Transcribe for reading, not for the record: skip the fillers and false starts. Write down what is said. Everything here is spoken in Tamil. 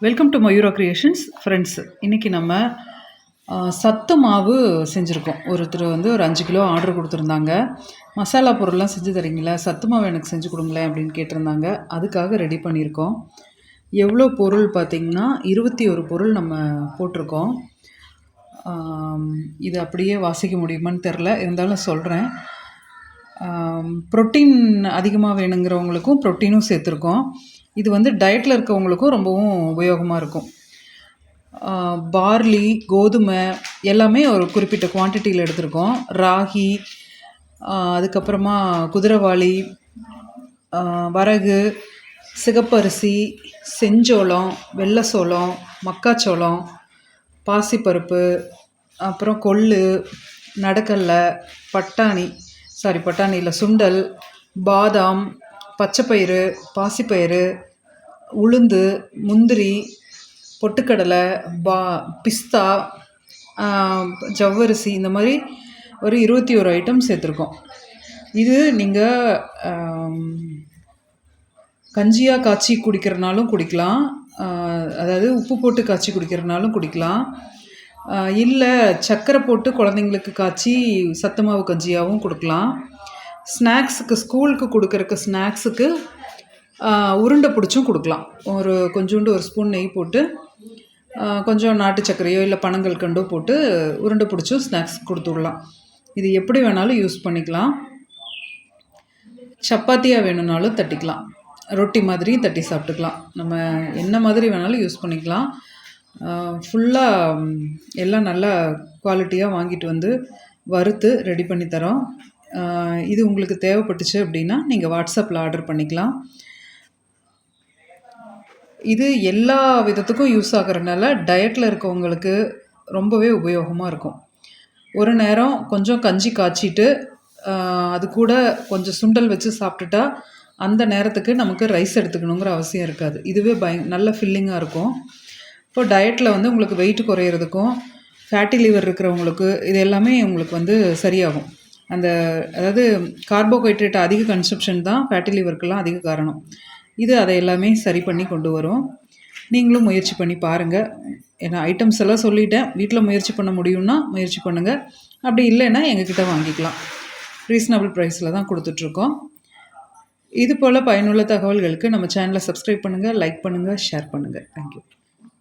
Welcome to Mayura creations friends. இன்றைக்கி நம்ம சத்து மாவு செஞ்சுருக்கோம். ஒருத்தர் வந்து ஒரு 5 கிலோ ஆர்டர் கொடுத்துருந்தாங்க. மசாலா பொருள்லாம் செஞ்சு தரீங்களா, சத்து மாவு எனக்கு செஞ்சு கொடுங்களேன் அப்படின்னு கேட்டிருந்தாங்க. அதுக்காக ரெடி பண்ணியிருக்கோம். எவ்வளோ பொருள் பார்த்திங்கன்னா 21 பொருள் நம்ம போட்டிருக்கோம். இது அப்படியே வாசிக்க முடியுமான்னு தெரில, இருந்தாலும் சொல்கிறேன். ப்ரோட்டீன் அதிகமாக வேணுங்கிறவங்களுக்கும் ப்ரோட்டீனும் சேர்த்துருக்கோம். இது வந்து டயட்டில் இருக்கவங்களுக்கும் ரொம்பவும் உபயோகமாக இருக்கும். பார்லி, கோதுமை எல்லாமே ஒரு குறிப்பிட்ட குவான்டிட்டியில் எடுத்திருக்கோம். ராகி, அதுக்கப்புறமா குதிரைவாளி, வரகு, சிகப்பரிசி, செஞ்சோளம், வெள்ளை சோளம், மக்காச்சோளம், பாசிப்பருப்பு, அப்புறம் கொள்ளு, நடக்கடலை, பட்டாணி இல்லை சுண்டல், பாதாம், பச்சைப்பயிறு, பாசிப்பயிறு, உளுந்து, முந்திரி, பொட்டுக்கடலை, பிஸ்தா, ஜவ்வரிசி, இந்த மாதிரி ஒரு 21 ஐட்டம் சேர்த்துருக்கோம். இது நீங்கள் கஞ்சியாக காய்ச்சி குடிக்கிறனாலும் குடிக்கலாம், அதாவது உப்பு போட்டு காய்ச்சி குடிக்கிறனாலும் குடிக்கலாம், இல்லை சர்க்கரை போட்டு குழந்தைங்களுக்கு காய்ச்சி சத்து மாவு கஞ்சியாகவும் கொடுக்கலாம். ஸ்நாக்ஸுக்கு, ஸ்கூலுக்கு கொடுக்குறக்கு ஸ்நாக்ஸுக்கு உருண்டை பிடிச்சும் கொடுக்கலாம். கொஞ்சோண்டு ஒரு ஸ்பூன் நெய் போட்டு கொஞ்சம் நாட்டு சர்க்கரையோ இல்லை பனங்கல்கண்டோ போட்டு உருண்டை பிடிச்சும் ஸ்நாக்ஸ் கொடுத்துடலாம். இது எப்படி வேணாலும் யூஸ் பண்ணிக்கலாம். சப்பாத்தியாக வேணும்னாலும் தட்டிக்கலாம், ரொட்டி மாதிரி தட்டி சாப்பிட்டுக்கலாம். நம்ம என்ன மாதிரி வேணாலும் யூஸ் பண்ணிக்கலாம். ஃபுல்லாக எல்லாம் நல்லா குவாலிட்டியாக வாங்கிட்டு வந்து வறுத்து ரெடி பண்ணி தரோம். இது உங்களுக்கு தேவைப்பட்டுச்சு அப்படின்னா நீங்கள் வாட்ஸ்அப்பில் ஆர்டர் பண்ணிக்கலாம். இது எல்லா விதத்துக்கும் யூஸ் ஆகிறதுனால டயட்டில் இருக்கவங்களுக்கு ரொம்பவே உபயோகமாக இருக்கும். ஒரு நேரம் கொஞ்சம் கஞ்சி காய்ச்சிட்டு அது கூட கொஞ்சம் சுண்டல் வச்சு சாப்பிட்டுட்டா அந்த நேரத்துக்கு நமக்கு ரைஸ் எடுத்துக்கணுங்கிற அவசியம் இருக்காது. இதுவே நல்ல ஃபில்லிங்காக இருக்கும். இப்போ டயட்டில் வந்து உங்களுக்கு வெயிட் குறையிறதுக்கும் ஃபேட்டி லிவர் இருக்கிறவங்களுக்கு இது எல்லாமே உங்களுக்கு வந்து சரியாகும். அதாவது கார்போஹைட்ரேட் அதிக கன்சப்ஷன் தான் ஃபேட்டி லிவருக்கெல்லாம் அதிக காரணம். இது அதை எல்லாமே சரி பண்ணி கொண்டு வரும். நீங்களும் முயற்சி பண்ணி பாருங்கள். ஏன்னா ஐட்டம்ஸ் எல்லாம் சொல்லிட்டேன். வீட்டில் முயற்சி பண்ண முடியும்னா முயற்சி பண்ணுங்கள். அப்படி இல்லைன்னா எங்ககிட்ட வாங்கிக்கலாம். ரீசனபிள் ப்ரைஸில் தான் கொடுத்துட்ருக்கோம். இது போல் பயனுள்ள தகவல்களுக்கு நம்ம சேனலை சப்ஸ்கிரைப் பண்ணுங்கள், லைக் பண்ணுங்கள், ஷேர் பண்ணுங்கள். தேங்க்யூ.